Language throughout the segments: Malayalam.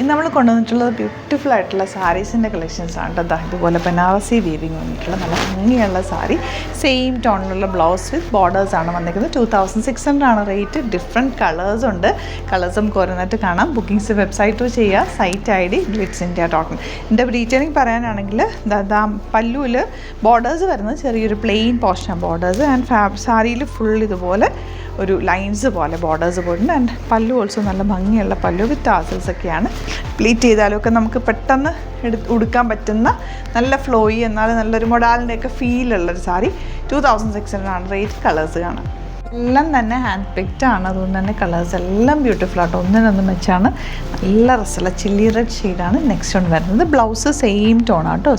ഇന്ന് നമ്മൾ കൊണ്ടുവന്നിട്ടുള്ളത് ബ്യൂട്ടിഫുൾ ആയിട്ടുള്ള സാരീസിൻ്റെ കളക്ഷൻസ് ആണ് കേട്ടോ. ഇതുപോലെ ബനാറസി വീവിങ് വന്നിട്ടുള്ള നല്ല ഭംഗിയുള്ള സാരി, സെയിം ടോണിലുള്ള ബ്ലൗസ് വിത്ത് ബോർഡേഴ്സ് ആണ് വന്നിരിക്കുന്നത്. 2600 ആണ് റേറ്റ്. ഡിഫറെൻറ്റ് കളേഴ്സ് ഉണ്ട്. കളേഴ്സ് നമുക്ക് ഓരോന്നായിട്ട് കാണാം. ബുക്കിംഗ്സ് വെബ്സൈറ്റ് ചെയ്യുക. Site ID glitzindia.in. എൻ്റെ ഡീറ്റെയിലിംഗ് പറയാനാണെങ്കിൽ പല്ലുവിൽ ബോർഡേഴ്സ് വരുന്നത് ചെറിയൊരു പ്ലെയിൻ പോർഷനാണ് ബോർഡേഴ്സ്, ആൻഡ് സാരിയിൽ ഫുൾ ഇതുപോലെ ഒരു ലൈൻസ് പോലെ ബോർഡേഴ്സ് പോയിട്ടുണ്ട്. ആൻഡ് പല്ലു ഓൾസോ നല്ല ഭംഗിയുള്ള പല്ലു വിത്ത് ടാസൽസ് ഒക്കെയാണ്. പ്ലീറ്റ് ചെയ്താലൊക്കെ നമുക്ക് പെട്ടെന്ന് ഉടുക്കാൻ പറ്റുന്ന നല്ല ഫ്ലോയി എന്നാൽ നല്ലൊരു മൊഡാലിൻ്റെയൊക്കെ ഫീലുള്ളൊരു സാരി. 2600 ആണ് റേറ്റ്. കളേഴ്സ് കാണാം. എല്ലാം തന്നെ ഹാൻഡ് പിക്ഡ് ആണ്, അതുകൊണ്ട് തന്നെ കളേഴ്സ് എല്ലാം ബ്യൂട്ടിഫുൾ ആട്ടോ. ഒന്നിനൊന്നും വെച്ചാണ് നല്ല രസമുള്ള ചില്ലി റെഡ് ഷെയ്ഡാണ് നെക്സ്റ്റ് വൺ വരുന്നത്. ബ്ലൗസ് സെയിം ടോൺ ആട്ടോ,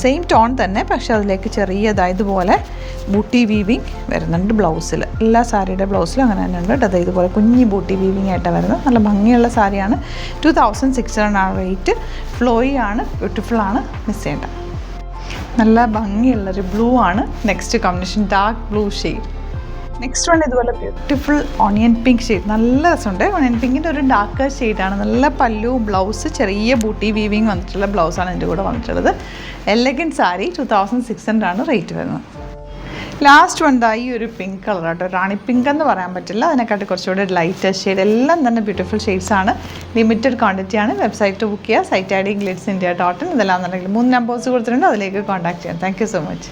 സെയിം ടോൺ തന്നെ, പക്ഷേ അതിലേക്ക് ചെറിയതായതുപോലെ ബൂട്ടി വീവിങ് വരുന്നുണ്ട് ബ്ലൗസിൽ. എല്ലാ സാരിയുടെ ബ്ലൗസിലും അങ്ങനെ തന്നെ ഉണ്ട് കേട്ടോ. ഇതുപോലെ കുഞ്ഞി ബൂട്ടി വീവിങ് ആയിട്ട് വരുന്നത് നല്ല ഭംഗിയുള്ള സാരിയാണ്. 2600 ആണ് റേറ്റ്. ഫ്ലോയി ആണ്, ബ്യൂട്ടിഫുൾ ആണ്, മിസ് ചെയ്യേണ്ട. നല്ല ഭംഗിയുള്ളൊരു ബ്ലൂ ആണ് next combination, dark blue shade. Next one ഇതുപോലെ ബ്യൂട്ടിഫുൾ ഓണിയൻ പിങ്ക് ഷെയ്ഡ്, നല്ല രസമുണ്ട്. ഓണിയൻ പിങ്കിൻ്റെ ഒരു ഡാർക്ക് ഷെയ്ഡാണ്. നല്ല പല്ലു, ബ്ലൗസ് ചെറിയ ബൂട്ടി വീവിങ് വന്നിട്ടുള്ള ബ്ലൗസാണ് എൻ്റെ കൂടെ വന്നിട്ടുള്ളത്. എലഗൻറ്റ് സാരി. 2600 ആണ് റേറ്റ് വരുന്നത്. ലാസ്റ്റ് വൺ ഈ ഒരു പിങ്ക് കളർ കേട്ടോ. റാണി പിങ്ക് എന്ന് പറയാൻ പറ്റില്ല, അതിനെക്കാട്ടി കുറച്ചുകൂടി ലൈറ്റർ ഷെയ്ഡ്. എല്ലാം തന്നെ ബ്യൂട്ടിഫുൾ ഷെയ്ഡ്സ് ആണ്. ലിമിറ്റഡ് ക്വാണ്ടിറ്റി ആണ്. വെബ്സൈറ്റ് ബുക്ക് ചെയ്യുക. Site ID glitzindia.in. ഇതെല്ലാം എന്നുണ്ടെങ്കിൽ 3 നമ്പേഴ്സ് കൊടുത്തിട്ടുണ്ട്, അതിലേക്ക് കോൺടാക്ട് ചെയ്യാം. Thank you so much.